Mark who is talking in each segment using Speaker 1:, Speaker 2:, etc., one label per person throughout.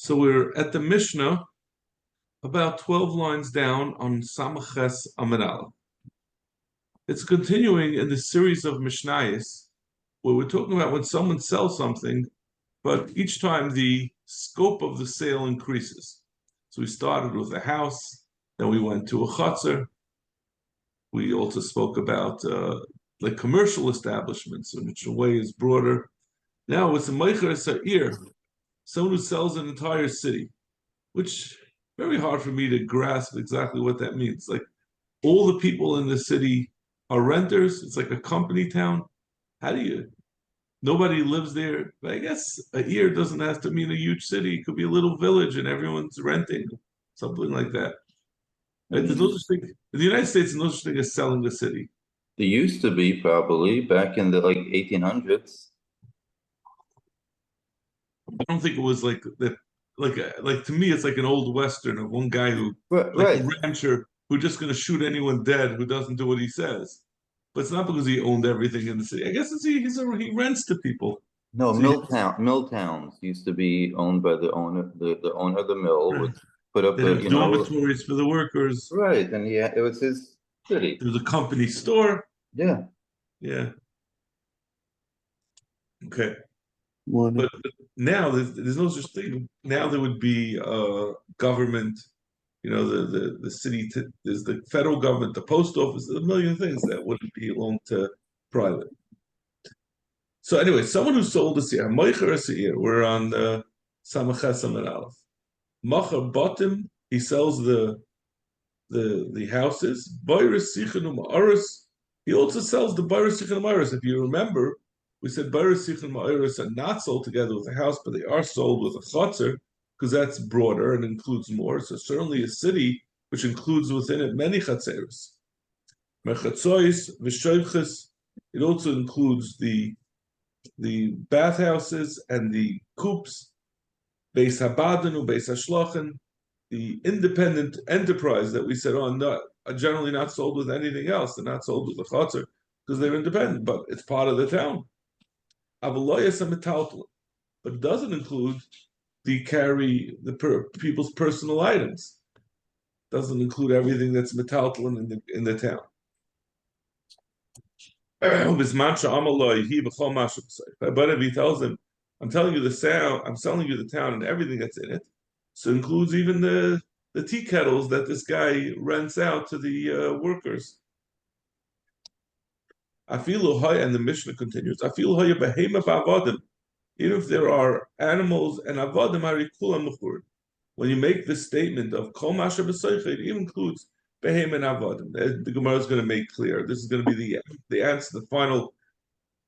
Speaker 1: So we're at the Mishnah, about 12 lines down on Samaches Amud Aleph. It's continuing in the series of Mishnayos, where we're talking about when someone sells something, but each time the scope of the sale increases. So we started with a house, then we went to a chutzner. We also spoke about like commercial establishments, which in a way is broader. Now it's a Meicher Sa'ir, someone who sells an entire city, which very hard for me to grasp exactly what that means. Like all the people in the city are renters. It's like a company town. How do you? Nobody lives there. But I guess a year doesn't have to mean a huge city. It could be a little village and everyone's renting, something like that. Right? There's no such thing in the United States. There's no such thing as selling the city.
Speaker 2: There used to be probably back in the 1800s.
Speaker 1: I don't think it was like that. Like to me, it's like an old western of one guy who, like a
Speaker 2: Right.
Speaker 1: rancher, who's just going to shoot anyone dead who doesn't do what he says. But it's not because he owned everything in the city. I guess he rents to people.
Speaker 2: No,
Speaker 1: So
Speaker 2: mill towns used to be owned by the owner. The owner of the mill would put up
Speaker 1: they
Speaker 2: a,
Speaker 1: have dormitories for the workers.
Speaker 2: right, and yeah, it was his city.
Speaker 1: There's a company store.
Speaker 2: Yeah.
Speaker 1: Yeah. Okay.
Speaker 3: One.
Speaker 1: But now there's no such thing. Now there would be government. The city. There's the federal government, the post office. There's a million things that wouldn't belong to private. So anyway, someone who sold a seir, Moicher a seir, we're on the Samaches Amud Aleph. Macher bottom, he sells the houses. Boiris Sichon Ma'aris, he also sells the Boiris Sichon Ma'aris. If you remember, we said Boiris Sichon Ma'aris are not sold together with a house, but they are sold with a chutzner, because that's broader and includes more. So certainly a city which includes within it many chatzeros. Mechatzois, Vishoiches, it also includes the bathhouses and the coops, Beis Habadanu, Beis Hashlochen, the independent enterprise that we said are generally not sold with anything else. They're not sold with the chutzner because they're independent, but it's part of the town. But it doesn't include people's personal items. It doesn't include everything that's metaltalin in the town. But if he tells them, I'm telling you I'm selling you the town and everything that's in it, so it includes even the tea kettles that this guy rents out to the workers. And the Mishnah continues, even if there are animals and avodim harikulam mechur. When you make the statement of kol masha b'soicha, it even includes behem and avodim. The Gemara is going to make clear. This is going to be the answer, the final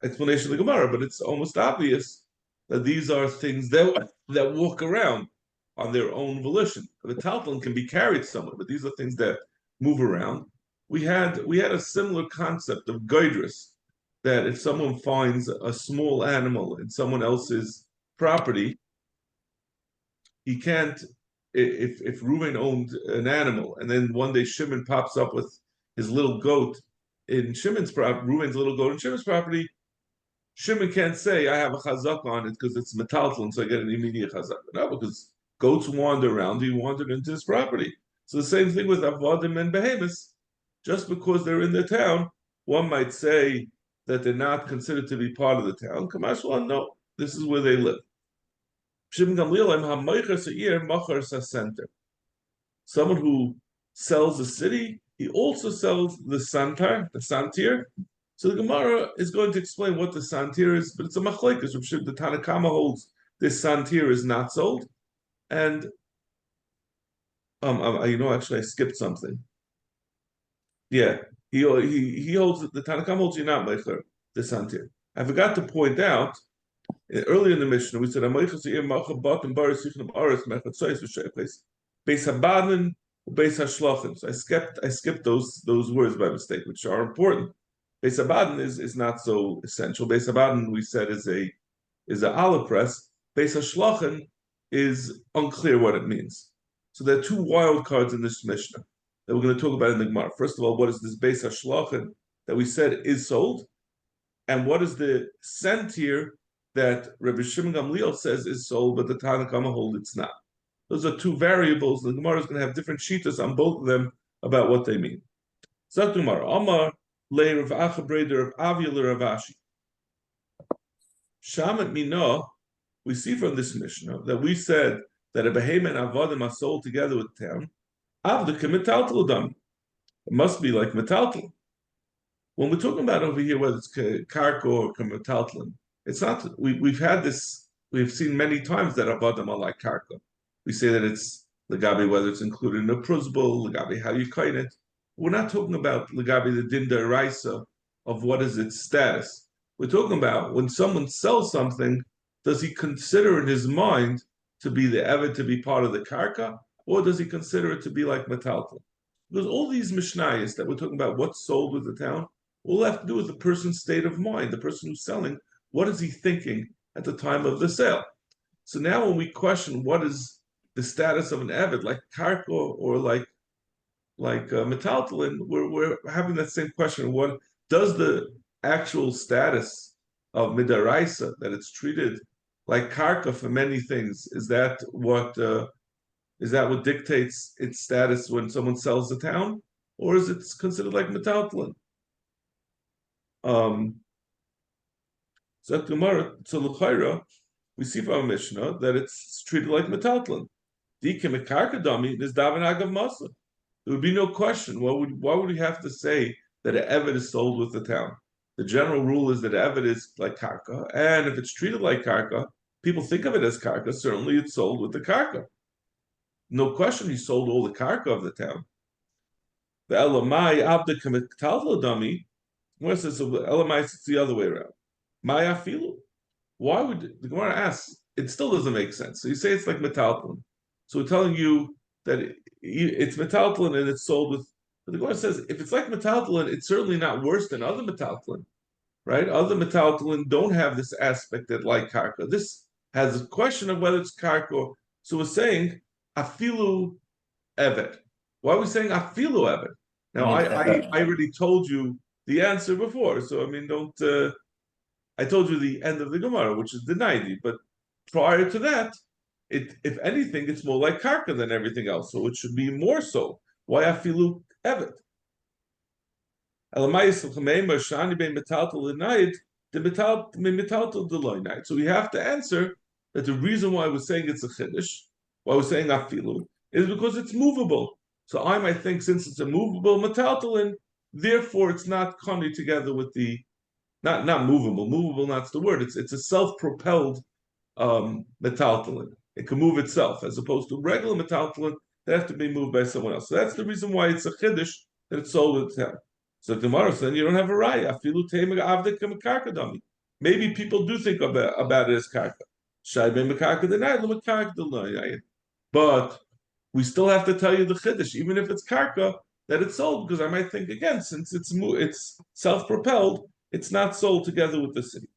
Speaker 1: explanation of the Gemara, but it's almost obvious that these are things that walk around on their own volition. The talton can be carried somewhere, but these are things that move around. We had a similar concept of goydris, that if someone finds a small animal in someone else's property, he can't. If Reuben owned an animal and then one day Shimon pops up with his little goat in Shimon's property, Reuben's little goat in Shimon's property, Shimon can't say I have a chazak on it because it's metaltalin, so I get an immediate chazak. No, because goats wander around. He wandered into his property. So the same thing with avodim and behemoths. Just because they're in the town, one might say that they're not considered to be part of the town. Kamashwan, no, this is where they live. Someone who sells a city, he also sells the santir. So the Gemara is going to explain what the santir is, but it's a machlekes. The Tanakama holds this santir is not sold, and actually I skipped something. Yeah, he holds the Tanakama holds you not mecher the santir. I forgot to point out earlier in the Mishnah we said Beis Habanan, Beis Hashlochim. So I skipped those words by mistake, which are important. Beis Habanan is not so essential. Beis Habanan we said is a olive press. Beis Hashlochim is unclear what it means. So there are two wild cards in this Mishnah that we're going to talk about in the Gemara. First of all, what is this Beis Hashlochim that we said is sold, and what is the sentir that Rabbi Shimon Gamliel says is sold, but the Tanna Kama hold it's not. Those are two variables. The Gemara is going to have different shitas on both of them about what they mean. Zok Gemara, Amar le Rav Acha Breder of Avia le Rav Ashi. Shamat Mino, we see from this Mishnah that we said that a behem and avodim are sold together with the town. Avdika metaltal dam. It must be like metaltal. When we're talking about over here, whether it's karko or metaltal, it's not. We've had this. We've seen many times that avodim are like karko. We say that it's legabi whether it's included in a prusbul, legabi how you kain it. We're not talking about legabi the din deraisa of what is its status. We're talking about when someone sells something, does he consider in his mind to be the eved to be part of the karka, or does he consider it to be like metaltal? Because all these mishnayos that we're talking about, what's sold with the town, all have to do with the person's state of mind, the person who's selling. What is he thinking at the time of the sale? So now when we question what is the status of an eved, like karka or like metaltalin, we're having that same question. What does the actual status of midaraisa, that it's treated like karka for many things, is that what dictates its status when someone sells the town, or is it considered like metaltalin? So Gemara, so l'chayra, we see from our Mishnah that it's treated like metaltalin. Dikim karka dami is daven agav masa. There would be no question. Why would we have to say that an eved is sold with the town? The general rule is that eved is like karka, and if it's treated like karka, people think of it as karka. Certainly, it's sold with the karka. No question, he sold all the karka of the town. The elamai abda kamitalta dami. Where says so elamai? It's the other way around. Maya filu. Why would the Gemara ask? It still doesn't make sense. So you say it's like metaltalin. So we're telling you that it's metaltalin and it's sold with. But the Gemara says if it's like metaltalin, it's certainly not worse than other metaltalin, right? Other metaltalin don't have this aspect that like karka. This has a question of whether it's karka. So we're saying afilu evet. Why are we saying afilu evet? Now I already told you the answer before, so I mean don't. I told you the end of the Gemara, which is the 90, but prior to that, if anything, it's more like karka than everything else, so it should be more so. Why afilu evet? So we have to answer that the reason why we're saying it's a chiddush, why we're saying afilu, is because it's movable. So I might think since it's a movable metaltalin, therefore it's not koni together with the not movable. Movable, not the word. It's a self-propelled metaltalin. It can move itself, as opposed to regular metaltalin that have to be moved by someone else. So that's the reason why it's a chiddush that it's sold with town. So tomorrow, then you don't have a raya. Maybe people do think about it as karka. But we still have to tell you the chiddush, even if it's karka, that it's sold, because I might think again, since it's self-propelled, it's not sold together with the city.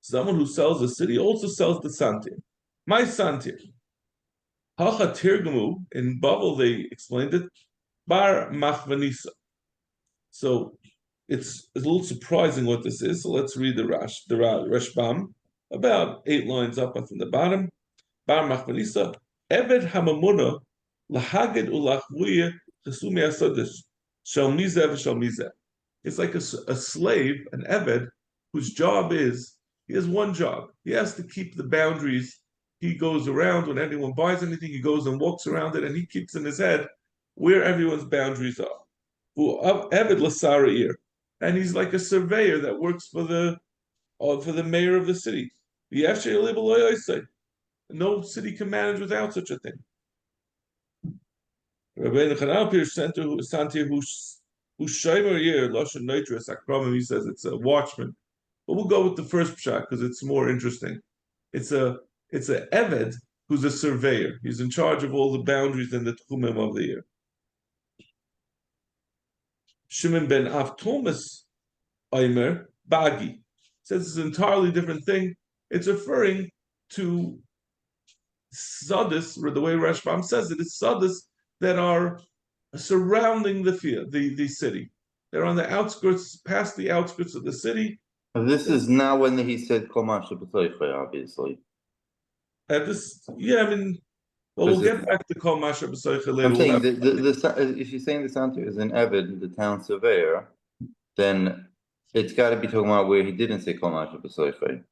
Speaker 1: Someone who sells the city also sells the santir. My santir. Hacha tirgamu, in Bava they explained it, bar machvanisa. So it's a little surprising what this is. So let's read the Rashbam, about 8 lines up from the bottom. Bar machvanisa, eved hamamuna, lahagid ulachvuya, chesumi asadish, shalmizeh v'shalmizeh. It's like a slave, an eved, whose job is, he has one job. He has to keep the boundaries. He goes around, when anyone buys anything, he goes and walks around it, and he keeps in his head where everyone's boundaries are. Eved l'sara'ir. And he's like a surveyor that works for the mayor of the city. No city can manage without such a thing. Rabbeinu Chananel Santir who Shaimer Yer Lashon Nitris Akramim, he says it's a watchman. But we'll go with the first pshat because it's more interesting. It's a eved who's a surveyor. He's in charge of all the boundaries and the tchumim of the year. Shimon ben Avtomas Aimer Bagi says it's an entirely different thing. It's referring to sadis, or the way Rashbam says it, it's sadis that are surrounding the city. They're on the outskirts, past the outskirts of the city.
Speaker 2: This is now when he said Kol Masha B'Toichai, obviously.
Speaker 1: At this, yeah, I mean, well, we'll get back to Kol Masha B'Soicha later.
Speaker 2: I'm saying if you're saying the Santir is an Evid, the town surveyor, then it's got to be talking about where he didn't say Kol Masha B'Soicha.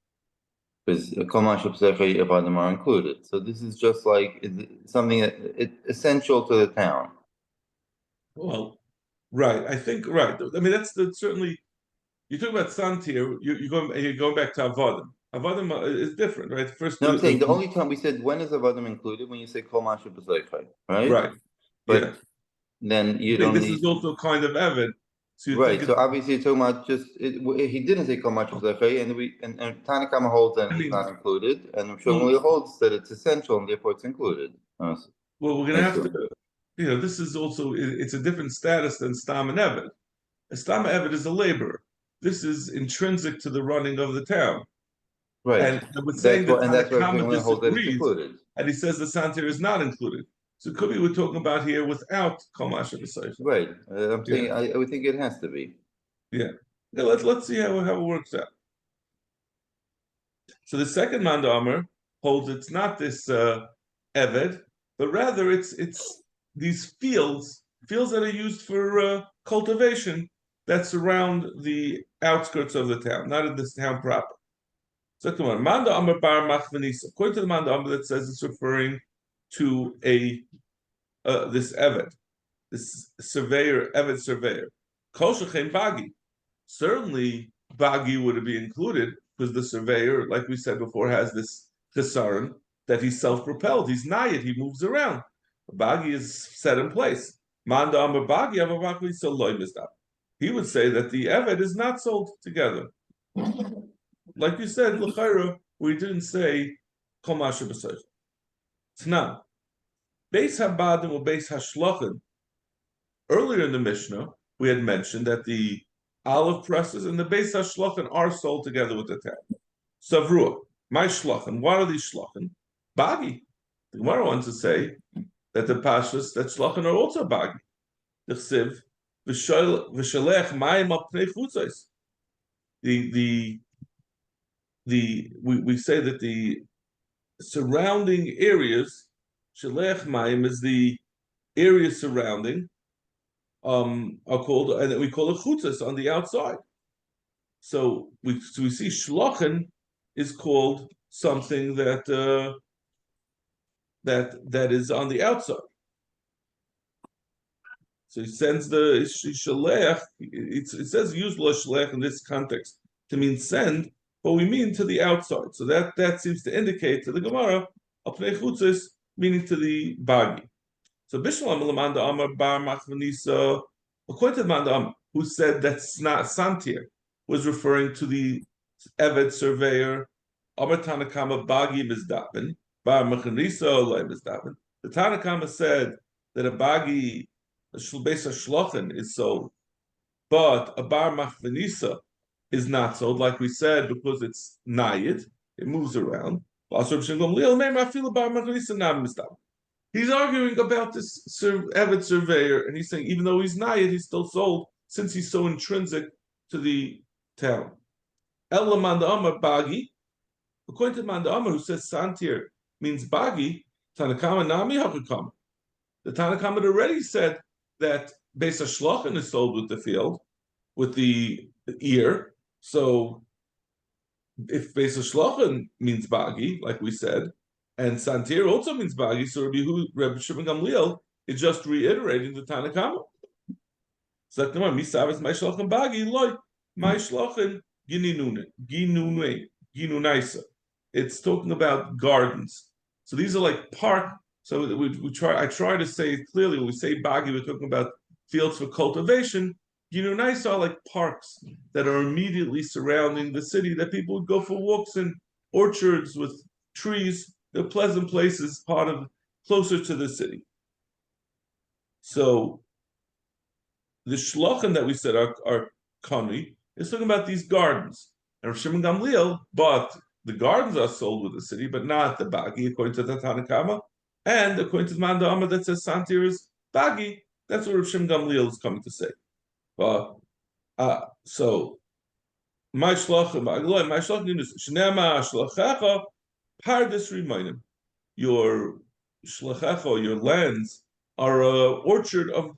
Speaker 2: Because Kol Masha B'Soicha Avadim are included. So this is just like something that it's essential to the town.
Speaker 1: Well, right. I think right. I mean, that's certainly. You talk about Santir. You're going back to Avodim. Avodim is different, right? First,
Speaker 2: No, I'm saying the only time we said when is Avadim included when you say Kol Masha B'Soicha, right?
Speaker 1: Right.
Speaker 2: But
Speaker 1: yeah.
Speaker 2: then you
Speaker 1: think
Speaker 2: don't
Speaker 1: this
Speaker 2: need.
Speaker 1: is also kind of evid. So
Speaker 2: Right. So obviously you're talking about just he didn't say Kol Masha B'Soicha, and Tanakama holds that it's not included, and Shmuel holds that it's essential and therefore it's included.
Speaker 1: Well, we're going to have to. This is also it's a different status than Stam and Evid. A Stam and Evid is a laborer. This is intrinsic to the running of the town.
Speaker 2: Right.
Speaker 1: And we're saying that Tanakama disagrees, and he says the Santir is not included. So could be we're talking about here without Kol Masha B'Soicha.
Speaker 2: Right. I'm saying I would think it has to be.
Speaker 1: Yeah. Let's see how it works out. So the second Manda Amar holds it's not this Eved, but rather it's these fields that are used for cultivation that surround the outskirts of the town, not in this town proper. So come on, Manda Amar Bar Machvanisa. According to the Manda Amar that says it's referring to this Eved, this surveyor, Eved surveyor. Kol Shechem Bagi. Certainly Bagi would be included because the surveyor, like we said before, has this chesaron that he's self-propelled. He's nayit, he moves around. Bagi is set in place. Manda Amar Bagi Avavakli Soloy Mizdab. He would say that the Eved is not sold together. Like you said, L'chaira, we didn't say Kol Masha B'Soicha. Tnan. Beis Habadim or Beis Hashlochen. Earlier in the Mishnah, we had mentioned that the olive presses and the Beis HaShlochen are sold together with the town. Savrua, my shlochen. What are these shlochen? Bagi. The Gemara wants to say that the pashas that shlochen are also bagi. The chsiv v'shalech mayim al pnei chutzos. We say that the surrounding areas, shalech mayim is the area surrounding, are called, and we call it chutzos on the outside. So we see shlochen is called something that is on the outside. So he sends the shalech. It says use lo shalech in this context to mean send, but we mean to the outside. So that seems to indicate to the Gemara apnei chutzos, meaning to the bagi. So Bishlam Lamanda Amar Bar Machvanisa, according to the Manda Amar, who said that Santir was referring to the Eved surveyor, Amar Tanakama Bagi Mizdabin, Bar Machvanisa Olay Mizdabin. The Tanakama said that a Bagi, a Beis HaShlochen, is sold, but a Bar Machvanisa is not sold, like we said, because it's Nayid, it moves around. He's arguing about this Eved surveyor, and he's saying even though he's nayid, he's still sold since he's so intrinsic to the town. Ella Manda Amar Bagi, according to Manda Amar, who says Santir means Bagi, Tanakama Nami Hakakama. The Tanakama had already said that Beis HaShlochen is sold with the field, with the ear. So if Beis HaShlochen means Bagi, like we said, and Santir also means Bagi, so Rabbi Shimon Gamliel is just reiterating the Tanakama. So that my shlochen Bagi, loy, my shlochen ginunaisa. It's talking about gardens. So these are like park. So I try to say it clearly when we say Bagi, we're talking about fields for cultivation. Ginunaisa are like parks that are immediately surrounding the city that people would go for walks in, orchards with trees. They're pleasant places, closer to the city. So the shlochen that we said are kani is talking about these gardens. And Rav Shimon Gamliel, but the gardens are sold with the city, but not the bagi, according to the Tanakama. And according to the Manda Amar that says Santir is bagi, that's what Rav Shimon Gamliel is coming to say. But So my shlachim, my shlachim is shnema shlachecha pardis remainim. Your shlachecha, your lands are an orchard of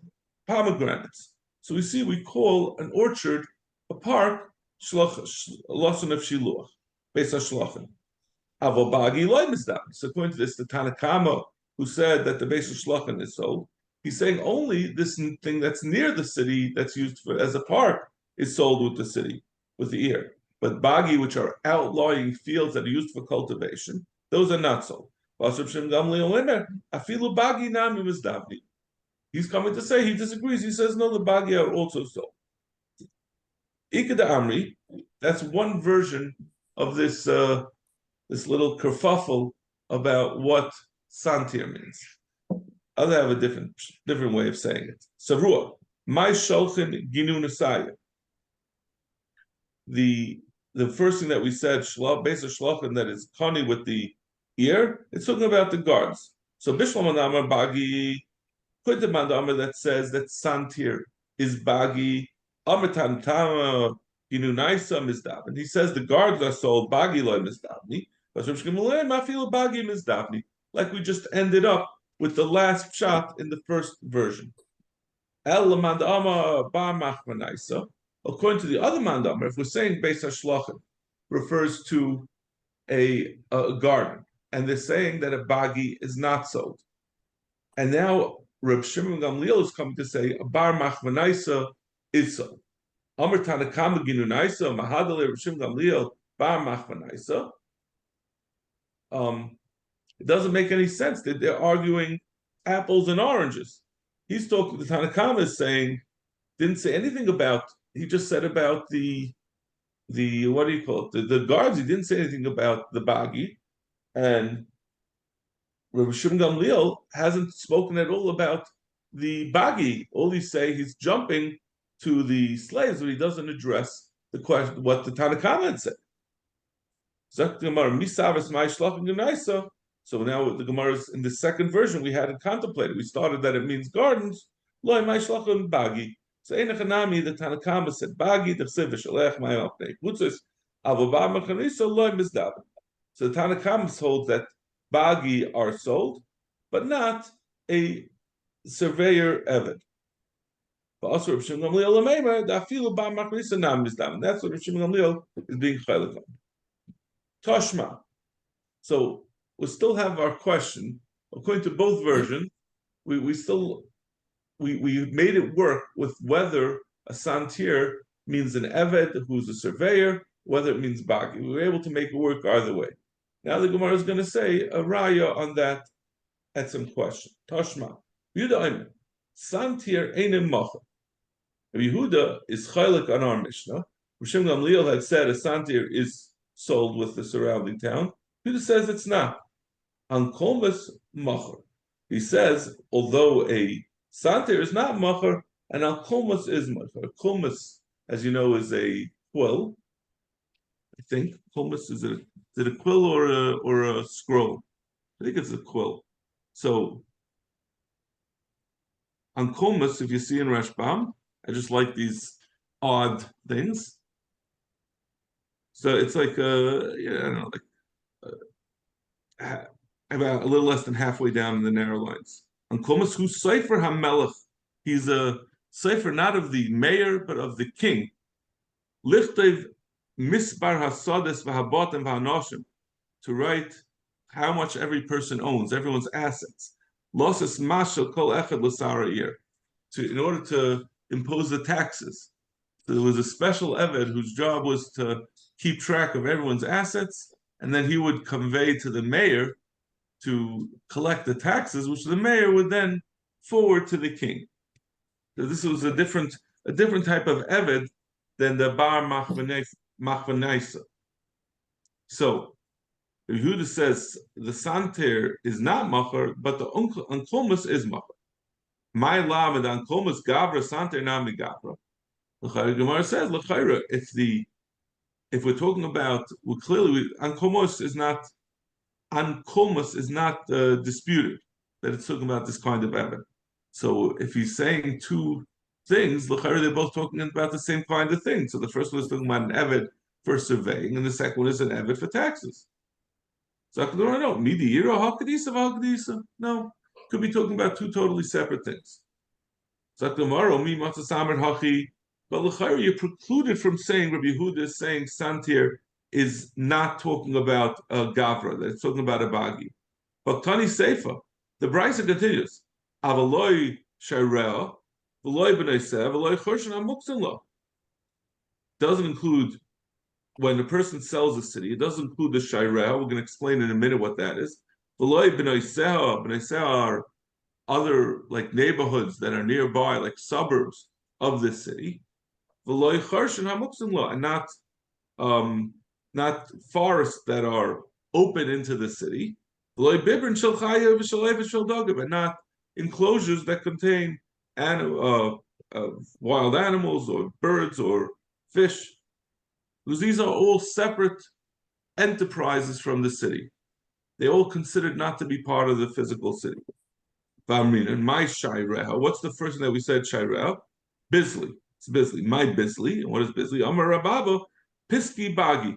Speaker 1: pomegranates. So we call an orchard a park lashon of shiluach based on shlachim. Avobagi loy mizdam. So according to this, the Tanakama who said that the base of shlachim is sold, he's saying only this thing that's near the city that's used as a park is sold with the city, with the ear. But bagi, which are outlying fields that are used for cultivation, those are not sold. He's coming to say he disagrees. He says no, the bagi are also sold. Ikeda Amri, that's one version of this this little kerfuffle about what santir means. Others have a different way of saying it. Savruah, my sholchin ginu nesaya. The first thing that we said, base of shlochin, that is kani with the ear, it's talking about the guards. So Bishlam Amar Bagi, Kuitamand Amar that says that santir is Bagi, Amatan Tama ginu naisa mizdavni. And he says the guards are sold Bagi loy mizdavni, but Mafil Bagi mizdavni. Like we just ended up with the last shot in the first version. According to the other mandamar, if we're saying Beis HaShlachim refers to a garden, and they're saying that a bagi is not sold, and now Reb Shimon Gamliel is coming to say a bar machmanaisa is sold. Amar Tanakama ginunaisa mahadale Reb Shimon Gamliel bar machmanaisa. It doesn't make any sense that they're arguing apples and oranges. He's talking. The Tanakama is saying, didn't say anything about. He just said about the what do you call it? The guards. He didn't say anything about the bagi, and Rabbi Shimon Gamliel hasn't spoken at all about the bagi. All he he's jumping to the slaves, but he doesn't address the question what the Tanakama had said. So now the Gemara's in the second version we hadn't contemplated. We started that it means gardens. Loy my shlachim bagi. So Einachanami, the Tanakama said bagi the shalech my opnei. Putzis avobam machanisa loy mizdavin. So the Tanakama holds that bagi are sold, but not a surveyor eved. That's what Rav Shimon Gamliel is being chaylik on. Toshma. So we still have our question. According to both versions, we made it work with whether a santir means an eved who's a surveyor, whether it means bagi. We were able to make it work either way. Now the Gemara is going to say a raya on that at some question. Toshma. Yehuda santir einem macha. Yehuda is chaylik on our Mishnah. Rishon Gamliel had said a santir is sold with the surrounding town. Yehuda says it's not. On kolmas macher, he says although a santir is not macher, and al kolmas is macher. Kolmas, as you know, is a quill. I think kolmas is it a quill or a scroll? I think it's a quill. So on kolmas, if you see in Rashbam, I just like these odd things. So it's like I don't know, like about a little less than halfway down in the narrow lines. On Kolmas who's Sefer HaMelech, he's a Sefer not of the mayor but of the king. Lichtev Misbar Hasades v'Habotim v'Hanoshim, to write how much every person owns, everyone's assets. Losses Mashal Kol Echad L'Sara Ir, in order to impose the taxes. So there was a special eved whose job was to keep track of everyone's assets, and then he would convey to the mayor to collect the taxes, which the mayor would then forward to the king. So this was a different type of eved than the bar machvanaisa. So Yehuda says the santir is not macher, but the unkolmas is macher. My lav and unkolmas gavra santir nami gavra. The Gemara says l'chayra. If we're talking about unkolmas is not. Kolmas is not disputed that it's talking about this kind of evidence. So if he's saying two things, they're both talking about the same kind of thing. So the first one is talking about an eved for surveying, and the second one is an eved for taxes. So no, midiyira hakadisa. No, could be talking about two totally separate things. So tomorrow, mi matzasamer hachi. But l'chayr, you're precluded from saying Rabbi Yehuda is saying Santir is not talking about a gavra; that it's talking about a bagi. But Tani Seifa, the Brisa continues. Avaloi Shirel, V'loi B'neisev, V'loi Chorshen HaMuktzin Lo. Doesn't include when a person sells a city. It doesn't include the Shirel. We're going to explain in a minute what that is. V'loi B'neisev are other like neighborhoods that are nearby, like suburbs of this city. V'loi Chorshen HaMuktzin Lo, and not forests that are open into the city. And not enclosures that contain wild animals or birds or fish. Because these are all separate enterprises from the city. They all considered not to be part of the physical city. And my Shaireha, what's the first thing that we said, Shaireha? Bisley. It's Bisley. My Bisley. And what is Bisley? Amar Rababa, Piski Bagi.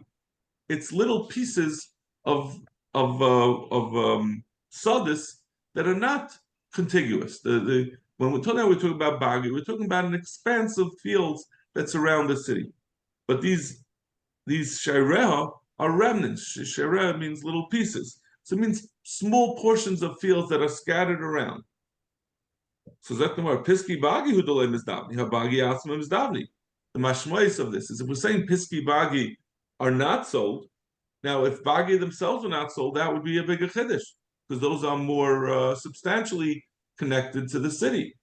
Speaker 1: It's little pieces of sadis that are not contiguous. When we're talking about bagi, we're talking about an expanse of fields that surround the city. But these shaireha are remnants. Shaireha means little pieces, so it means small portions of fields that are scattered around. So Zaktamar Piski Bagi Hudolem is Davni, Habagi Asmam is Davni. The mashmais of this is if we're saying Piski Bagi are not sold. Now, if Bagi themselves are not sold, that would be a bigger chiddush because those are more substantially connected to the city.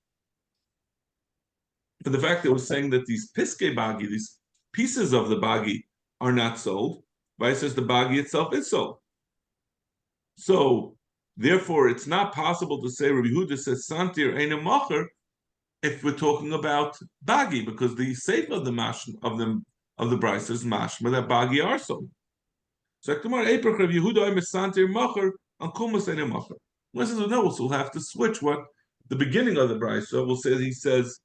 Speaker 1: But the fact that we're saying that these piske Bagi, these pieces of the Bagi, are not sold, Vai says the Bagi itself is sold. So, therefore, it's not possible to say Rabbi Yehuda says Santir Ein Macher if we're talking about Bagi, because the safe of the mash of the Brisa is mashma that Bagi are sold. So tomorrow, April Rabbi Yehuda is Santir Macher on Kumas Ein Macher. Listen, no, so we'll have to switch what the beginning of the Brisa will say. He says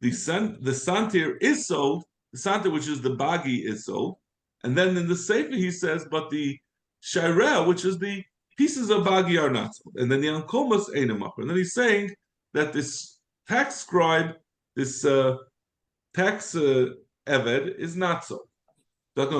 Speaker 1: the Santir is sold, the Santir which is the Bagi is sold, and then in the Sefer he says, but the Shaireh, which is the pieces of Bagi are not sold. And then the Ankomas Ein Macher. And then he's saying that this tax scribe, this tax Eved is not sold. If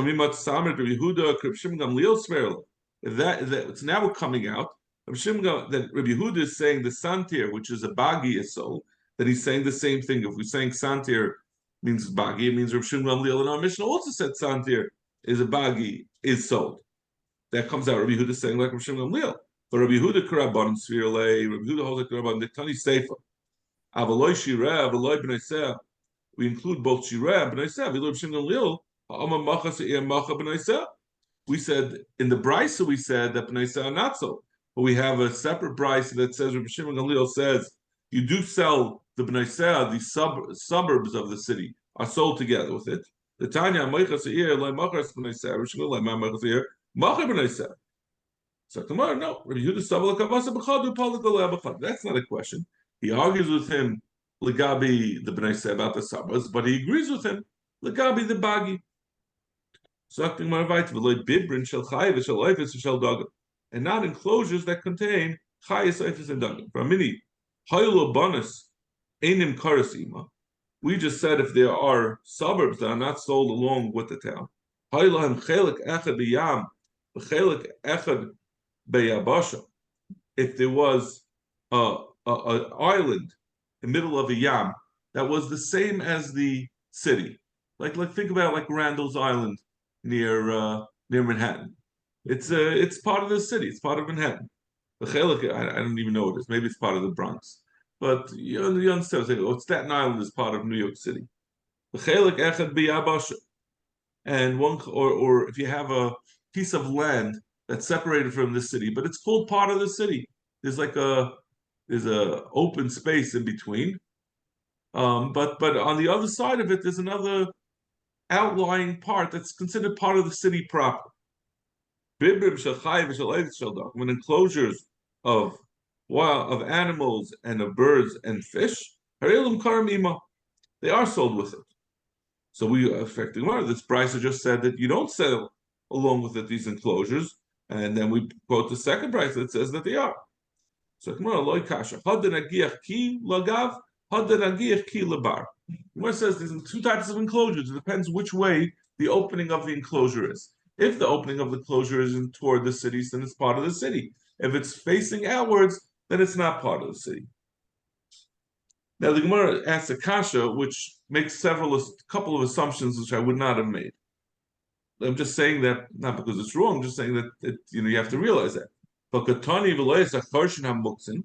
Speaker 1: that it's now coming out, that Rabbi Yehuda is saying the Santir, which is a Bagi, is sold, that he's saying the same thing. If we're saying Santir means Bagi, it means Rabbi Shimon Gamliel in our Mishnah also said Santir is a Bagi, is sold. That comes out Rabbi Yehuda saying like Rabbi Shimon Gamliel. But Rabbi Yehuda Karaban Svirle, Rabbi Yehuda holds like Karaban Diktani Seifa. Avaloi Shireh, Avaloi B'Neiseh. We include both Shireh and B'Neiseh. We Rabbi Shimon Gamliel. We said in the Brisa we said that B'Neiseh are not sold. But we have a separate Brisa that says Rabbi Shimon Gamliel says you do sell the B'Neiseh, the suburbs of the city are sold together with it. The Tanya Meichas Eir Lei Machas B'Neiseh, Rabbi Shimon Lei Machas Eir Machar B'Neiseh. So tomorrow, no, Rabbi Yehuda Savala Kavasa B'Chadu Palit Lei B'Chad. That's not a question. He argues with him Legabi the B'Neiseh about the suburbs, but he agrees with him Legabi the Bagi. And not enclosures that contain chayis, eifes, and dagim. For a mini haylo bonus enim karasima. We just said if there are suburbs that are not sold along with the town, haylohem chelik echad b'yam, chelik echad b'yabasha. If there was an island in the middle of a yam that was the same as the city, like think about like Randall's Island near Manhattan. It's part of the city. It's part of Manhattan. The chelik, I don't even know what it is. Maybe it's part of the Bronx. But you understand. Staten Island is part of New York City. The chelik echad b'yabasha, and one or if you have a piece of land that's separated from the city, but it's called part of the city. There's a open space in between. But on the other side of it, there's another outlying part that's considered part of the city proper. When enclosures of animals and of birds and fish, they are sold with it. So we affect the Gemara. This Brisa just said that you don't sell along with it these enclosures, and then we quote the second Brisa that says that they are. So Gemara loy kasha hadden agiach ki lagav hadden agiach ki labar. Gemara says there's two types of enclosures. It depends which way the opening of the enclosure is. If the opening of the enclosure is toward the city, then it's part of the city. If it's facing outwards, then it's not part of the city. Now the Gemara asks a kasha, which makes a couple of assumptions which I would not have made. I'm just saying that not because it's wrong. I'm just saying that you have to realize that. But katani v'loyes acharshin hamuktzin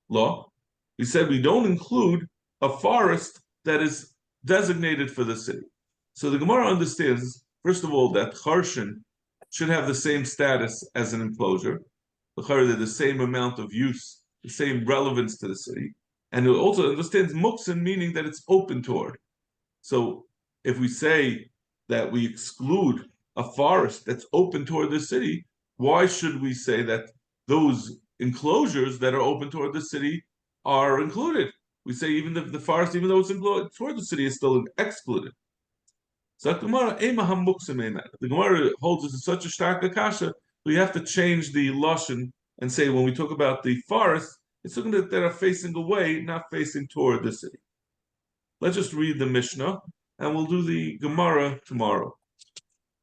Speaker 1: law. We said we don't include a forest that is designated for the city. So the Gemara understands, first of all, that charshin should have the same status as an enclosure. The same amount of use, the same relevance to the city. And it also understands muktzin, meaning that it's open toward. So if we say that we exclude a forest that's open toward the city, why should we say that those enclosures that are open toward the city are included? We say even the forest, even though it's included toward the city, is still excluded. So the Gemara holds us in such a stark akasha, we have to change the lashon and say when we talk about the forest, it's looking that are facing away, not facing toward the city. Let's just read the Mishnah, and we'll do the Gemara tomorrow.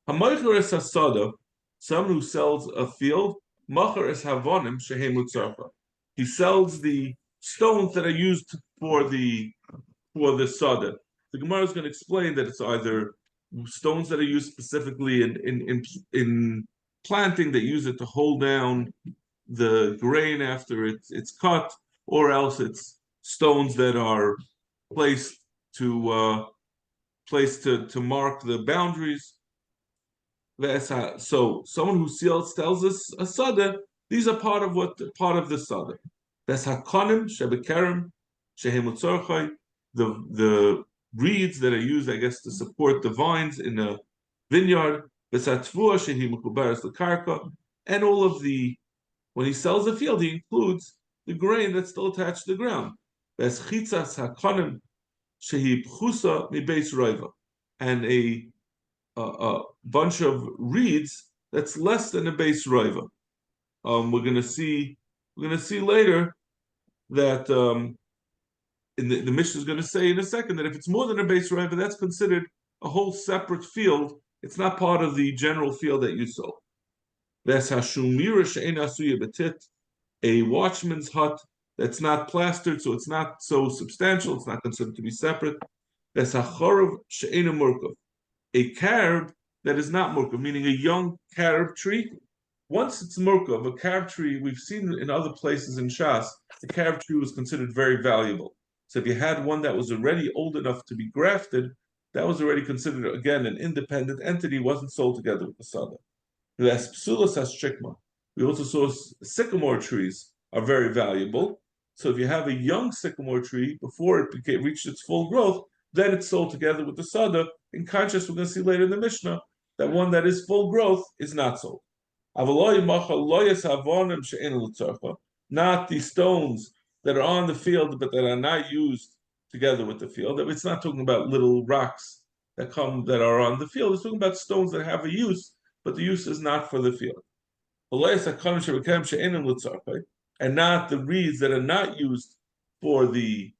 Speaker 1: Hamaycher es hasada, someone who sells a field, macher es havonim shehem utzarcha. He sells the stones that are used for the sada. The Gemara is going to explain that it's either stones that are used specifically in planting, that use it to hold down the grain after it's cut, or else it's stones that are placed to mark the boundaries. So someone who tells us a sada, these are part of the sada. That's hakonim shebekerem shehem utzorchai, the reeds that are used, I guess, to support the vines in a vineyard. V'satvua shehi mekuberes lekarka, and all of the, when he sells a field, he includes the grain that's still attached to the ground. V'eschitzas hakonim shehi pchusa mibeis roiva, and a bunch of reeds that's less than a base roiva. We're going to see later that the Mishnah is going to say in a second that if it's more than a base roiva, that's considered a whole separate field. It's not part of the general field that you sold. A watchman's hut that's not plastered, so it's not so substantial, it's not considered to be separate. A carob that is not murkav, meaning a young carob tree. Once it's murkav, a carob tree, we've seen in other places in Shas, the carob tree was considered very valuable. So if you had one that was already old enough to be grafted, that was already considered, again, an independent entity, wasn't sold together with the sada. We also saw sycamore trees are very valuable. So if you have a young sycamore tree, before it reached its full growth, then it's sold together with the sada. In contrast, we're going to see later in the Mishnah that one that is full growth is not sold. Not the stones that are on the field, but that are not used together with the field. It's not talking about little rocks that are on the field. It's talking about stones that have a use, but the use is not for the field. And not the reeds that are not used for the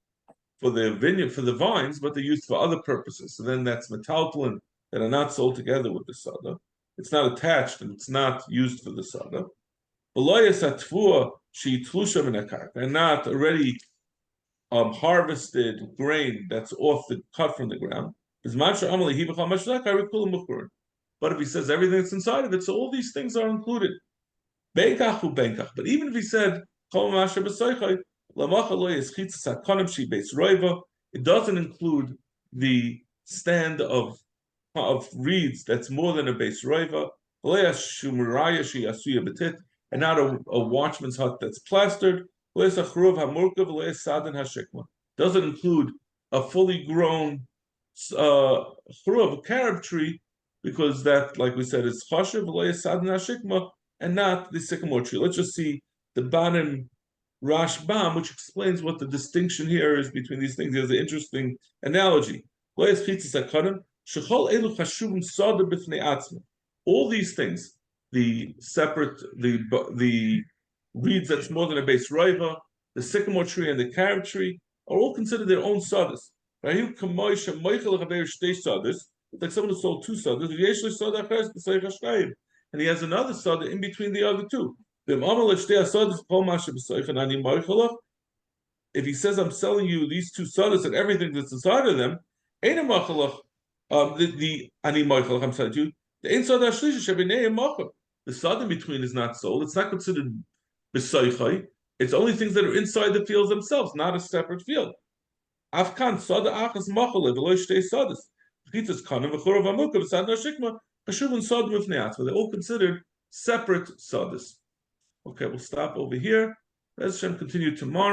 Speaker 1: vineyard, for the vines, but they're used for other purposes. So then that's metaltalin that are not sold together with the sada. It's not attached and it's not used for the sada. And not already harvested grain that's cut from the ground. But if he says everything that's inside of it, so all these things are included. But even if he said it doesn't include the stand of reeds that's more than a base roiva, and not a watchman's hut that's plastered. Doesn't include a fully grown carob tree, because that, like we said, is chashiv and not the sycamore tree. Let's just see the bottom Rashbam, which explains what the distinction here is between these things. He has an interesting analogy. All these things, the separate, the reeds that's more than a base riva, the sycamore tree and the carob tree, are all considered their own sadas. Like someone who sold two sadas, and he has another sada in between the other two. If he says, I'm selling you these two sadas and everything that's inside of them, the I'm selling you, the sada in between is not sold. It's not considered b'soichai. It's only things that are inside the fields themselves, not a separate field. Afkan sada achas machale v'lo shtei sadas. Chitzas kana v'chorav amuka v'sadna shikma chashuvun sad mifnei atzma. They're all considered separate sadas. Okay, we'll stop over here. Let's continue tomorrow.